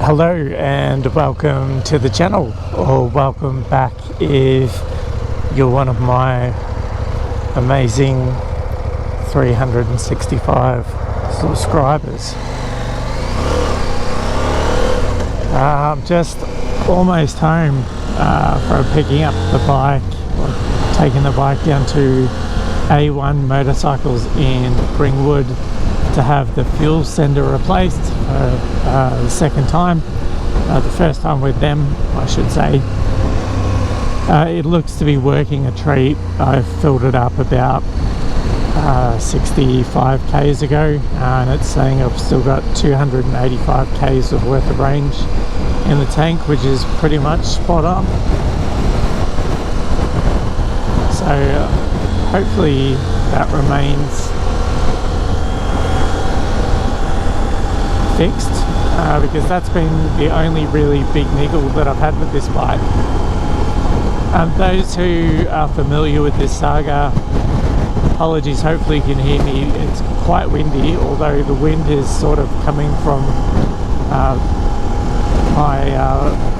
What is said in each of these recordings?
Hello and welcome to the channel, or welcome back if you're one of my amazing 365 subscribers. I'm just almost home from picking up the bike, or taking the bike down to A1 Motorcycles in Ringwood to have the fuel sender replaced for the second time. The first time with them, I should say. It looks to be working a treat. I filled it up about 65 k's ago, and it's saying I've still got 285 k's of worth of range in the tank, which is pretty much spot on. So hopefully that remains fixed, because that's been the only really big niggle that I've had with this bike. Those who are familiar with this saga, apologies, hopefully you can hear me. It's quite windy, although the wind is sort of coming from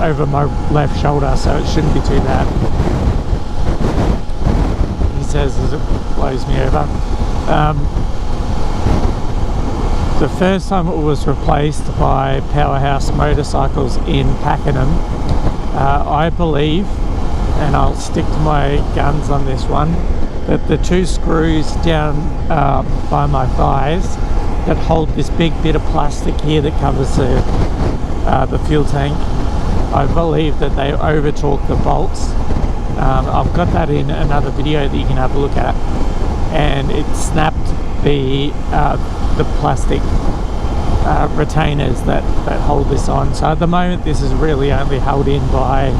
over my left shoulder, so it shouldn't be too bad. He says as it blows me over. The first time it was replaced by Powerhouse Motorcycles in Pakenham, I believe, and I'll stick to my guns on this one, that the two screws down by my thighs that hold this big bit of plastic here that covers the fuel tank, I believe that they over torqued the bolts. I've got that in another video that you can have a look at, and it snapped the plastic retainers that hold this on. So at the moment this is really only held in by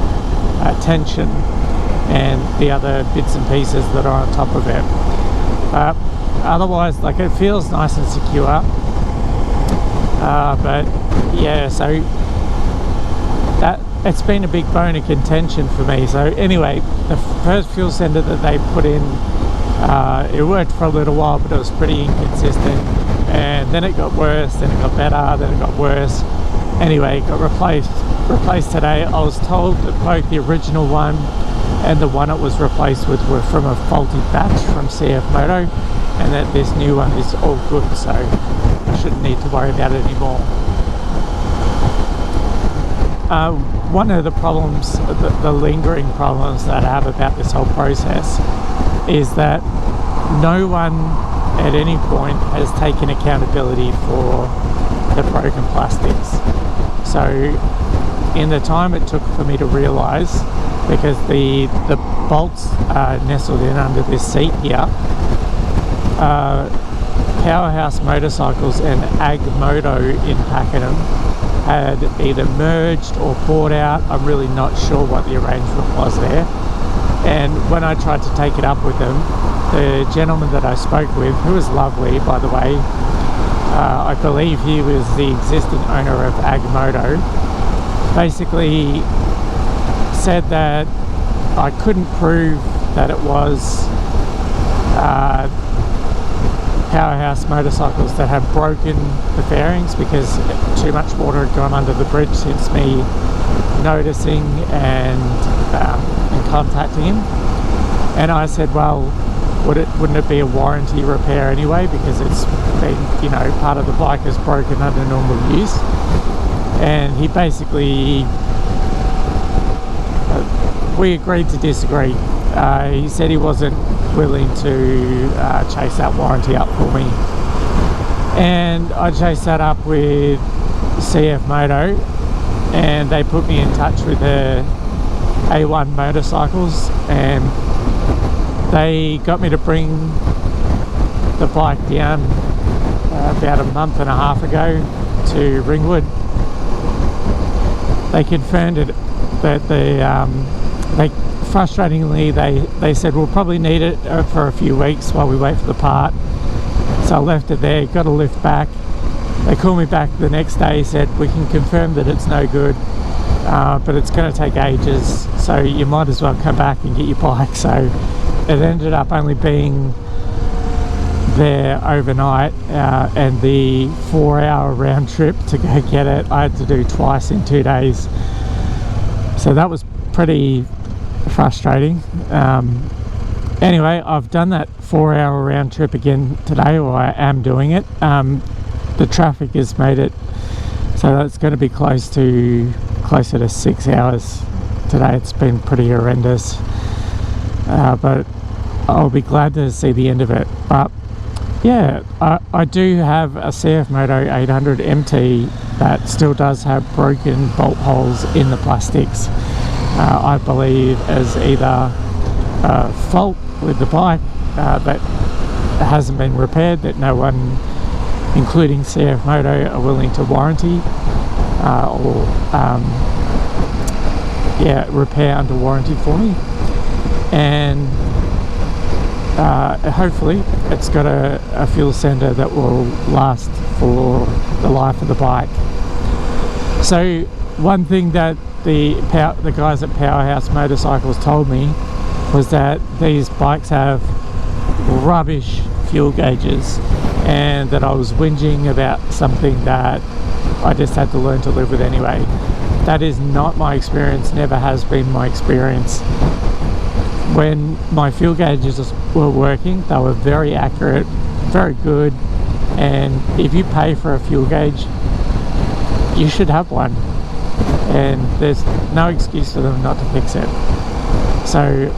tension and the other bits and pieces that are on top of it. Otherwise, like, it feels nice and secure, but yeah, so that it's been a big bone of contention for me. So anyway, the first fuel sender that they put in, it worked for a little while, but it was pretty inconsistent, and then it got worse, then it got better, then it got worse. Anyway, it got replaced today. I was told that both the original one and the one it was replaced with were from a faulty batch from CFMOTO, and that this new one is all good, so I shouldn't need to worry about it anymore. One of the problems, the lingering problems that I have about this whole process, is that no one at any point has taken accountability for the broken plastics. So in the time it took for me to realise, because the bolts are nestled in under this seat here, Powerhouse Motorcycles and AgMoto in Pakenham had either merged or bought out. I'm really not sure what the arrangement was there. And when I tried to take it up with them, the gentleman that I spoke with, who was lovely by the way, I believe he was the existing owner of AgMoto, basically said that I couldn't prove that it was Powerhouse Motorcycles that had broken the fairings, because too much water had gone under the bridge since me noticing and contacting him. And I said, well, wouldn't it be a warranty repair anyway, because it's been, you know, part of the bike is broken under normal use? And he basically, we agreed to disagree. He said he wasn't willing to chase that warranty up for me, and I chased that up with CFMOTO, and they put me in touch with the A1 Motorcycles, and they got me to bring the bike down about a month and a half ago to Ringwood. They confirmed it, that frustratingly they said we'll probably need it for a few weeks while we wait for the part. So I left it there, got a lift back. They called me back the next day, said we can confirm that it's no good, but it's going to take ages, so you might as well come back and get your bike. So it ended up only being there overnight, and the 4-hour round trip to go get it I had to do twice in 2 days, so that was pretty frustrating. Anyway, I've done that 4-hour round trip again today, or I am doing it. The traffic has made it so that's going to be closer to 6 hours today. It's been pretty horrendous, but I'll be glad to see the end of it. But yeah, I do have a CFMOTO 800 MT that still does have broken bolt holes in the plastics. I believe as either a fault with the bike that hasn't been repaired, that no one, including CFMOTO, are willing to warranty, or repair under warranty for me. And hopefully it's got a fuel sender that will last for the life of the bike. So one thing that the guys at Powerhouse Motorcycles told me was that these bikes have rubbish fuel gauges, and that I was whinging about something that I just had to learn to live with anyway. That is not my experience, never has been my experience. When my fuel gauges were working, they were very accurate, very good, and if you pay for a fuel gauge, you should have one, and there's no excuse for them not to fix it. So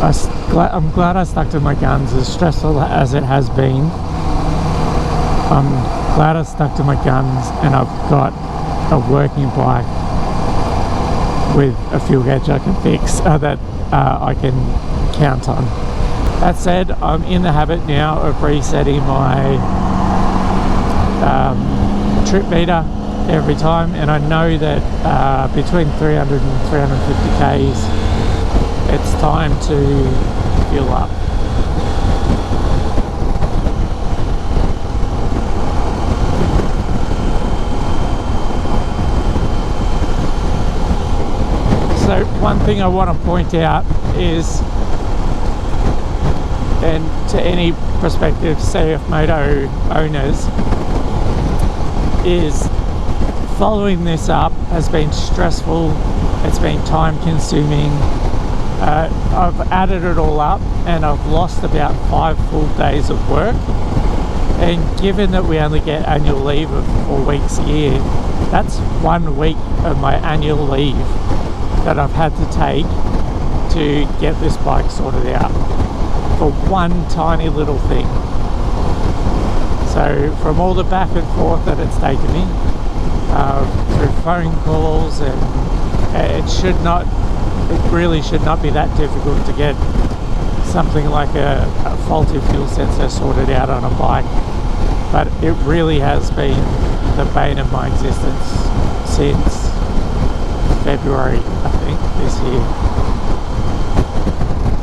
I'm glad I stuck to my guns, as stressful as it has been. I'm glad I stuck to my guns, and I've got a working bike with a fuel gauge I can fix, that I can count on. That said, I'm in the habit now of resetting my trip meter every time, and I know that between 300 and 350 k's it's time to fuel up. So one thing I want to point out is, and to any prospective CFMOTO owners, is following this up has been stressful, it's been time consuming. I've added it all up and I've lost about 5 full days of work, and given that we only get annual leave of 4 weeks a year, that's 1 week of my annual leave that I've had to take to get this bike sorted out for one tiny little thing. So from all the back and forth that it's taken me, through phone calls, and it really should not be that difficult to get something like a faulty fuel sensor sorted out on a bike, but it really has been the bane of my existence since February, I think, this year.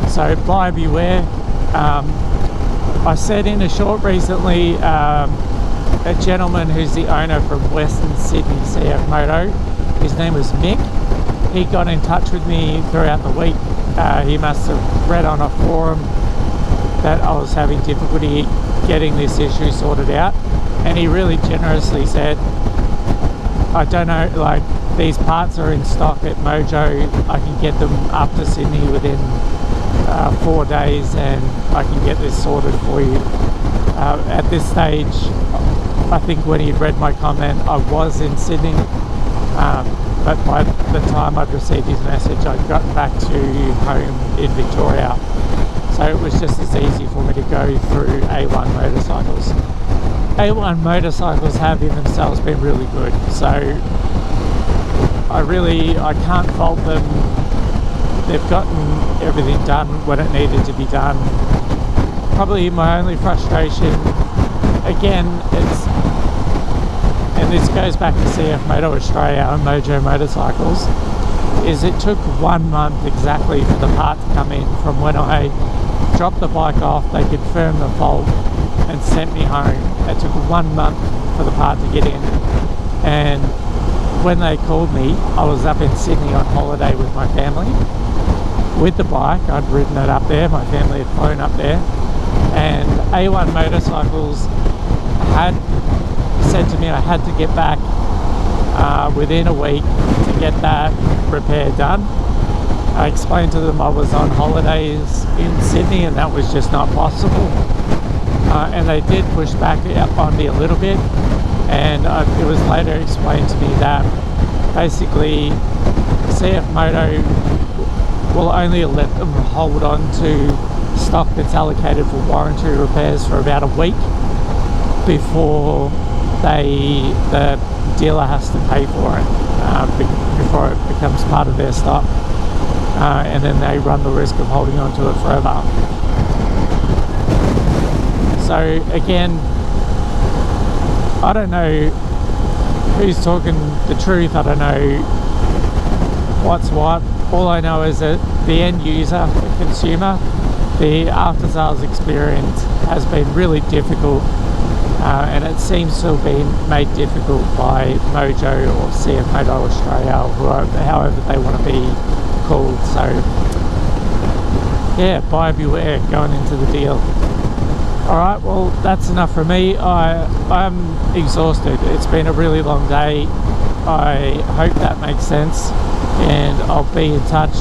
So buyer beware. I said in a short recently, a gentleman who's the owner from Western Sydney CFMOTO, his name was Mick, he got in touch with me throughout the week. He must have read on a forum that I was having difficulty getting this issue sorted out, and he really generously said, I don't know, like, these parts are in stock at Mojo, I can get them up to Sydney within 4 days, and I can get this sorted for you. At this stage, I think when he'd read my comment, I was in Sydney, but by the time I'd received his message, I'd gotten back to home in Victoria, so it was just as easy for me to go through A1 Motorcycles. A1 Motorcycles have in themselves been really good, so I can't fault them. They've gotten everything done when it needed to be done. Probably my only frustration, again, and this goes back to CFMOTO Australia and Mojo Motorcycles, is it took 1 month exactly for the part to come in from when I dropped the bike off. They confirmed the fault and sent me home. It took 1 month for the part to get in, and when they called me, I was up in Sydney on holiday with my family with the bike. I'd ridden it up there, my family had flown up there, and A1 Motorcycles had said to me I had to get back within a week to get that repair done. I explained to them I was on holidays in Sydney and that was just not possible, and they did push back on me a little bit, and it was later explained to me that basically CFMOTO will only let them hold on to stock that's allocated for warranty repairs for about a week before the dealer has to pay for it, before it becomes part of their stock, and then they run the risk of holding on to it forever. So again, I don't know who's talking the truth, I don't know what's what. All I know is that the end user, the consumer, the after sales experience has been really difficult, and it seems to have been made difficult by Mojo or CFMOTO Australia, or however they want to be called. So yeah, buyer beware going into the deal. Alright, well that's enough for me. I'm exhausted. It's been a really long day. I hope that makes sense, and I'll be in touch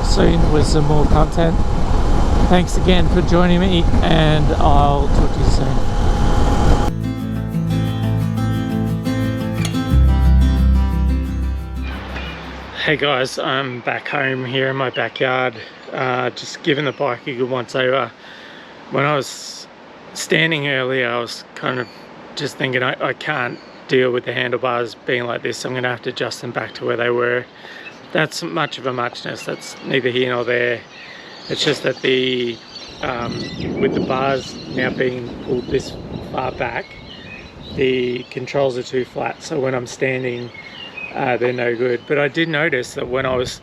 soon with some more content. Thanks again for joining me, and I'll talk to you soon. Hey guys, I'm back home here in my backyard, just giving the bike a good once over. When I was standing earlier, I was kind of just thinking I can't deal with the handlebars being like this. I'm going to have to adjust them back to where they were. That's much of a muchness. That's neither here nor there. It's just that the with the bars now being pulled this far back, the controls are too flat. So when I'm standing, they're no good. But I did notice that when I was,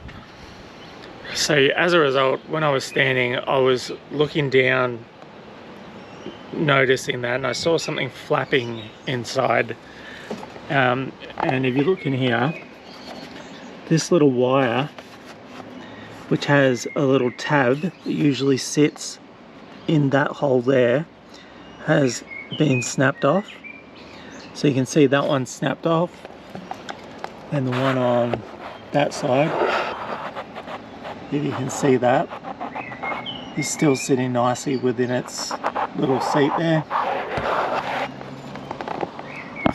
so as a result, when I was standing, I was looking down, noticing that, and I saw something flapping inside. And if you look in here, this little wire, which has a little tab that usually sits in that hole there, has been snapped off. So you can see that one snapped off, and the one on that side, if you can see that, is still sitting nicely within its little seat there.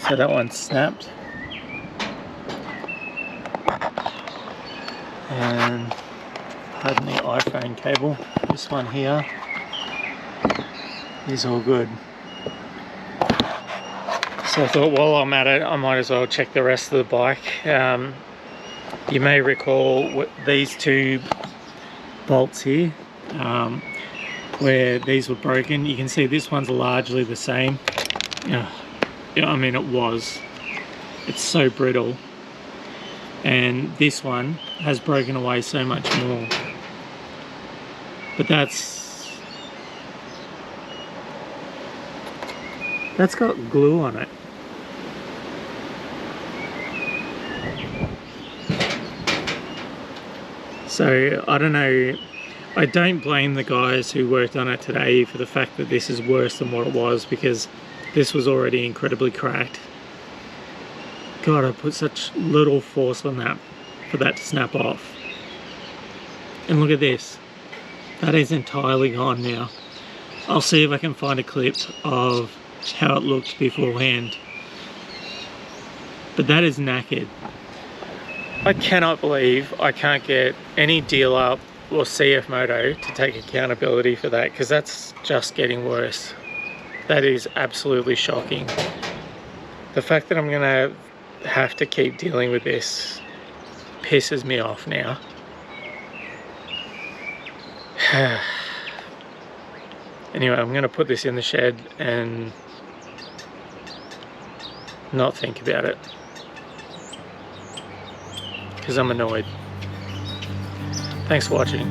So that one's snapped. And pardon the iPhone cable, this one here is all good. So I thought while I'm at it, I might as well check the rest of the bike. You may recall these two bolts here, where these were broken. You can see this one's largely the same. Yeah, I mean it's so brittle, and this one has broken away so much more. But that's got glue on it. So I don't know, I don't blame the guys who worked on it today for the fact that this is worse than what it was, because this was already incredibly cracked. God, I put such little force on that for that to snap off. And look at this, that is entirely gone now. I'll see if I can find a clip of how it looked beforehand. But that is knackered. I cannot believe I can't get any dealer or CFMOTO to take accountability for that, because that's just getting worse. That is absolutely shocking. The fact that I'm gonna have to keep dealing with this pisses me off now. Anyway, I'm gonna put this in the shed and not think about it, because I'm annoyed. Thanks for watching.